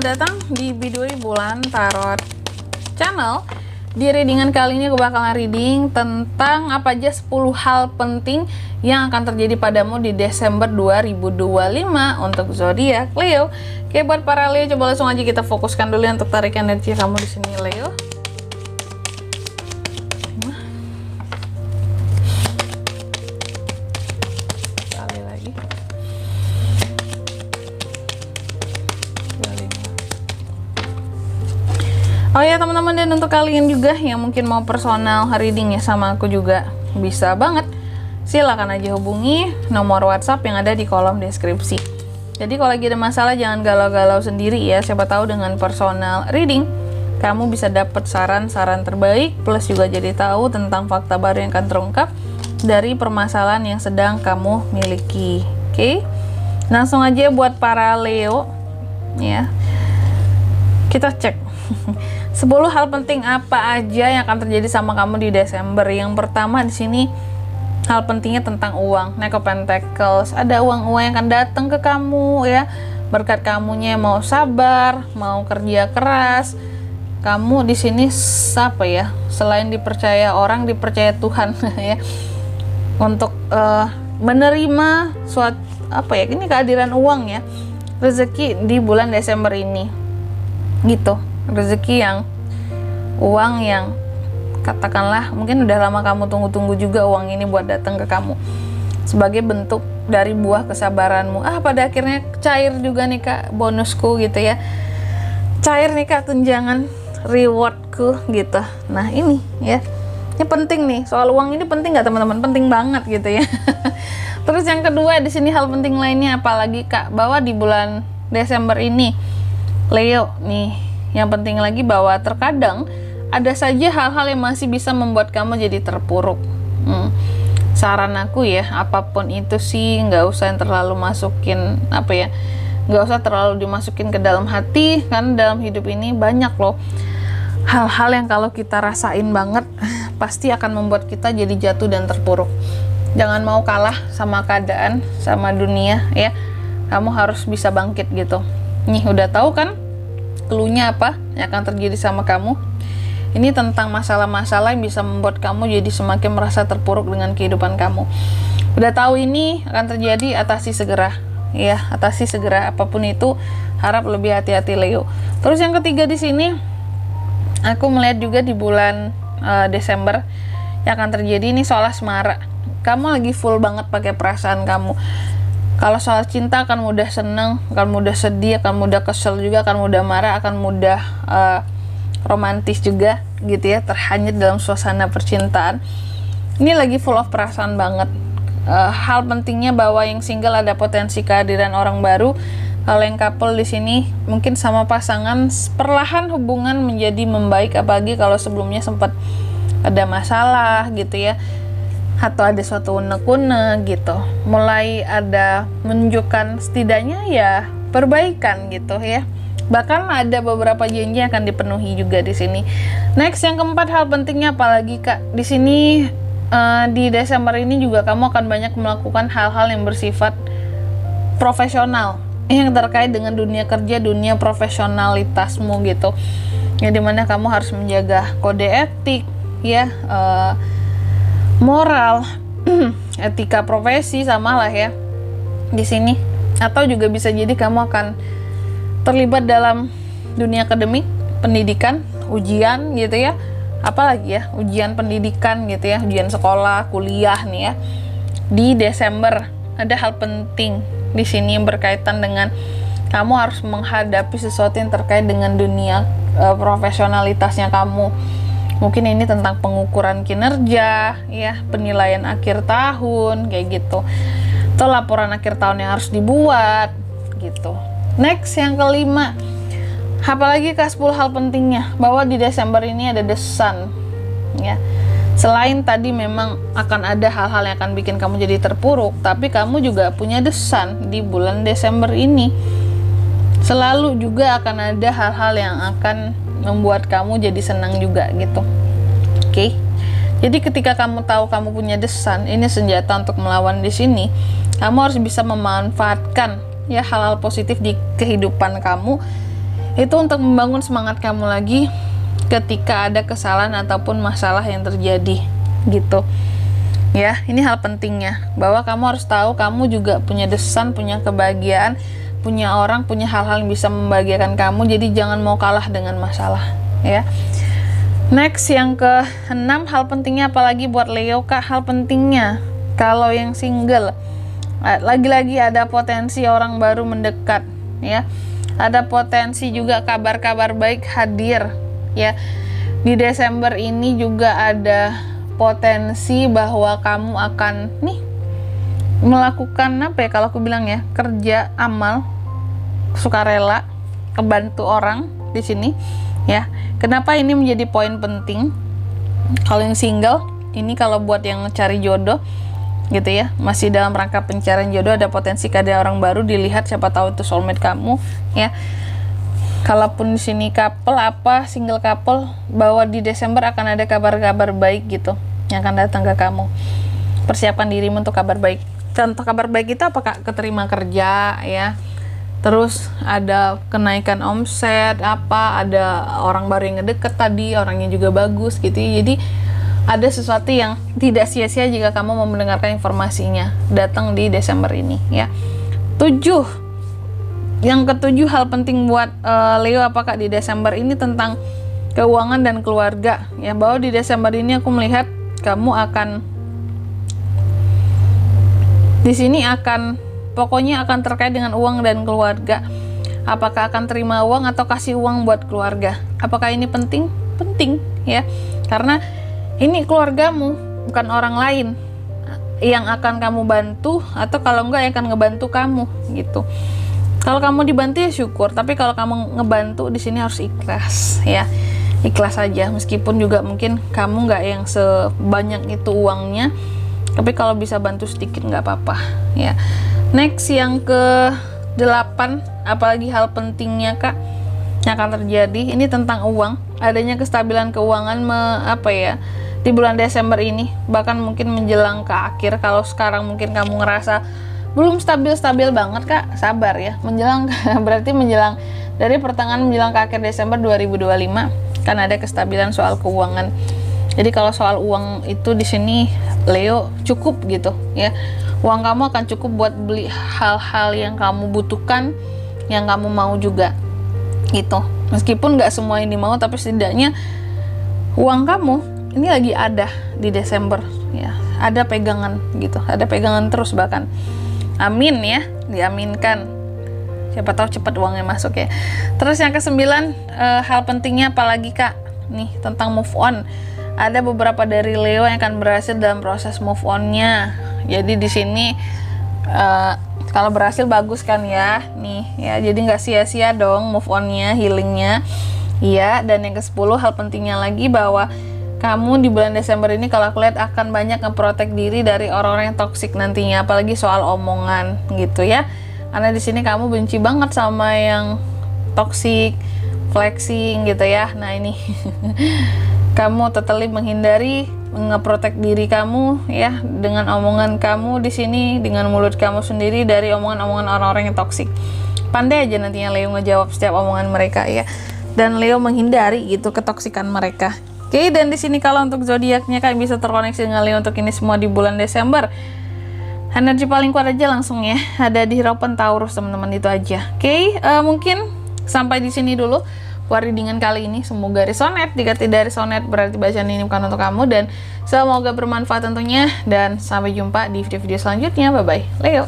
selamat datang di Biduri Bulan Tarot Channel. Di readingan kali ini aku bakalan reading tentang apa aja 10 hal penting yang akan terjadi padamu di Desember 2025 untuk zodiak Leo. Oke, buat para Leo, coba langsung aja kita fokuskan dulu untuk tarik energi kamu di sini, Leo. Oh ya teman-teman, dan untuk kalian juga yang mungkin mau personal reading ya sama aku juga bisa banget. Silakan aja hubungi nomor WhatsApp yang ada di kolom deskripsi. Jadi kalau lagi ada masalah jangan galau-galau sendiri ya. Siapa tahu dengan personal reading kamu bisa dapat saran-saran terbaik, plus juga jadi tahu tentang fakta baru yang akan terungkap dari permasalahan yang sedang kamu miliki. Oke? Langsung aja buat para Leo ya. Kita cek 10 hal penting apa aja yang akan terjadi sama kamu di Desember. Yang pertama di sini hal pentingnya tentang uang. Knight of Pentacles. Ada uang-uang yang akan datang ke kamu ya. Berkat kamunya mau sabar, mau kerja keras. Kamu di sini apa ya? Selain dipercaya orang, dipercaya Tuhan ya. Untuk menerima suatu apa ya? Ini kehadiran uang ya. Rezeki di bulan Desember ini. Gitu. Rezeki yang uang yang katakanlah mungkin udah lama kamu tunggu-tunggu juga uang ini buat datang ke kamu sebagai bentuk dari buah kesabaranmu. Pada akhirnya cair juga nih Kak bonusku gitu ya, cair nih Kak tunjangan rewardku gitu. Nah ini ya, ini penting nih, soal uang ini penting nggak teman-teman? Penting banget gitu ya. Terus yang kedua di sini hal penting lainnya apalagi Kak, bahwa di bulan Desember ini Leo nih, yang penting lagi bahwa terkadang ada saja hal-hal yang masih bisa membuat kamu jadi terpuruk. Saran aku ya, apapun itu sih nggak usah yang terlalu masukin apa ya, nggak usah terlalu dimasukin ke dalam hati, karena dalam hidup ini banyak loh hal-hal yang kalau kita rasain banget pasti akan membuat kita jadi jatuh dan terpuruk. Jangan mau kalah sama keadaan, sama dunia ya. Kamu harus bisa bangkit gitu. Nih udah tahu kan cluenya apa yang akan terjadi sama kamu. Ini tentang masalah-masalah yang bisa membuat kamu jadi semakin merasa terpuruk dengan kehidupan kamu. Udah tahu ini akan terjadi, atasi segera ya, atasi segera apapun itu. Harap lebih hati-hati Leo. Terus yang ketiga di sini aku melihat juga di bulan Desember yang akan terjadi ini soal asmara. Kamu lagi full banget pakai perasaan kamu. Kalau soal cinta akan mudah seneng, akan mudah sedih, akan mudah kesel juga, akan mudah marah, akan mudah romantis juga gitu ya, terhanyut dalam suasana percintaan. Ini lagi full of perasaan banget. Hal pentingnya bahwa yang single ada potensi kehadiran orang baru. Kalau yang couple di sini mungkin sama pasangan perlahan hubungan menjadi membaik, apalagi kalau sebelumnya sempat ada masalah gitu ya, atau ada suatu unek-unek gitu, mulai ada menunjukkan setidaknya ya perbaikan gitu ya. Bahkan ada beberapa janji yang akan dipenuhi juga di sini. Next yang keempat hal pentingnya apalagi Kak, di sini di Desember ini juga kamu akan banyak melakukan hal-hal yang bersifat profesional yang terkait dengan dunia kerja, dunia profesionalitasmu gitu. Yang dimana kamu harus menjaga kode etik ya, moral, etika profesi sama lah ya di sini. Atau juga bisa jadi kamu akan terlibat dalam dunia akademik, pendidikan, ujian gitu ya. Apalagi ya, ujian pendidikan gitu ya, ujian sekolah, kuliah nih ya. Di Desember ada hal penting di sini yang berkaitan dengan kamu harus menghadapi sesuatu yang terkait dengan dunia profesionalitasnya kamu. Mungkin ini tentang pengukuran kinerja, ya, penilaian akhir tahun, kayak gitu. Atau laporan akhir tahun yang harus dibuat, gitu. Next, yang kelima. Apalagi Kak 10 hal pentingnya, bahwa di Desember ini ada The Sun, ya. Selain tadi memang akan ada hal-hal yang akan bikin kamu jadi terpuruk, tapi kamu juga punya The Sun di bulan Desember ini. Selalu juga akan ada hal-hal yang akan membuat kamu jadi senang juga gitu. Oke. Jadi ketika kamu tahu kamu punya The Sun, ini senjata untuk melawan di sini. Kamu harus bisa memanfaatkan ya hal-hal positif di kehidupan kamu Itu untuk membangun semangat kamu lagi ketika ada kesalahan ataupun masalah yang terjadi gitu. Ya, ini hal pentingnya bahwa kamu harus tahu kamu juga punya desain, punya kebahagiaan, punya orang, punya hal-hal yang bisa membahagiakan kamu. Jadi jangan mau kalah dengan masalah, ya. Next, yang ke-6, hal pentingnya apalagi buat Leo, Kak? Hal pentingnya kalau yang single, lagi-lagi ada potensi orang baru mendekat, ya. Ada potensi juga kabar-kabar baik hadir, ya. Di Desember ini juga ada potensi bahwa kamu akan melakukan apa ya, kalau aku bilang ya, kerja amal sukarela, kebantu orang di sini, ya. Kenapa ini menjadi poin penting? Kalau yang single ini, kalau buat yang cari jodoh gitu ya, masih dalam rangka pencarian jodoh, ada potensi ada orang baru dilihat, siapa tahu itu soulmate kamu, ya. Kalaupun di sini couple single couple, bahwa di Desember akan ada kabar-kabar baik gitu yang akan datang ke kamu. Persiapkan dirimu untuk kabar baik. Contoh kabar baik itu apakah keterima kerja, ya. Terus ada kenaikan omset, ada orang baru yang ngedeket tadi, orangnya juga bagus gitu. Jadi ada sesuatu yang tidak sia-sia jika kamu mau mendengarkan informasinya. Datang di Desember ini, ya. 7. Yang ke-7, hal penting buat Leo apakah di Desember ini tentang keuangan dan keluarga, ya. Bahwa di Desember ini aku melihat kamu akan di sini pokoknya akan terkait dengan uang dan keluarga. Apakah akan terima uang atau kasih uang buat keluarga? Apakah ini penting? Penting, ya. Karena ini keluargamu, bukan orang lain yang akan kamu bantu, atau kalau enggak yang akan ngebantu kamu gitu. Kalau kamu dibantu ya syukur, tapi kalau kamu ngebantu di sini harus ikhlas, ya. Ikhlas saja, meskipun juga mungkin kamu nggak yang sebanyak itu uangnya, tapi kalau bisa bantu sedikit nggak apa-apa, ya. Next, yang ke-8, apalagi hal pentingnya, Kak, yang akan terjadi ini tentang uang. Adanya kestabilan keuangan di bulan Desember ini, bahkan mungkin menjelang ke akhir. Kalau sekarang mungkin kamu ngerasa belum stabil-stabil banget, Kak, sabar ya. Berarti menjelang dari pertengahan menjelang ke akhir Desember 2025 kan ada kestabilan soal keuangan. Jadi kalau soal uang itu di sini Leo cukup gitu, ya. Uang kamu akan cukup buat beli hal-hal yang kamu butuhkan, yang kamu mau juga gitu. Meskipun nggak semua ini mau, tapi setidaknya uang kamu ini lagi ada di Desember, ya. Ada pegangan gitu, ada pegangan terus bahkan. Amin ya, diaminkan. Siapa tahu cepat uangnya masuk ya. Terus yang ke-9, hal pentingnya apalagi, Kak? Nih, tentang move on. Ada beberapa dari Leo yang akan berhasil dalam proses move on-nya. Jadi di sini kalau berhasil bagus kan ya. Nih, ya, jadi nggak sia-sia dong move on-nya, healing-nya. Iya, dan yang ke-10, hal pentingnya lagi bahwa kamu di bulan Desember ini kalau aku lihat akan banyak ngeprotek diri dari orang-orang yang toksik nantinya, apalagi soal omongan gitu ya. Karena di sini kamu benci banget sama yang toksik, flexing gitu ya. Nah ini kamu totally menghindari, ngeprotek diri kamu ya dengan omongan kamu di sini, dengan mulut kamu sendiri dari omongan-omongan orang-orang yang toksik. Pandai aja nantinya Leo ngejawab setiap omongan mereka ya. Dan Leo menghindari gitu ketoksikan mereka. Oke, dan di sini kalau untuk zodiaknya Kak bisa terkoneksi dengan Leo untuk ini semua di bulan Desember. Energi paling kuat aja langsung ya. Ada di Hierophant Taurus teman-teman, itu aja. Oke, mungkin sampai di sini dulu readingan kali ini. Semoga resonate. Jika tidak resonate berarti bacaan ini bukan untuk kamu, dan semoga bermanfaat tentunya, dan sampai jumpa di video-video selanjutnya. Bye bye Leo.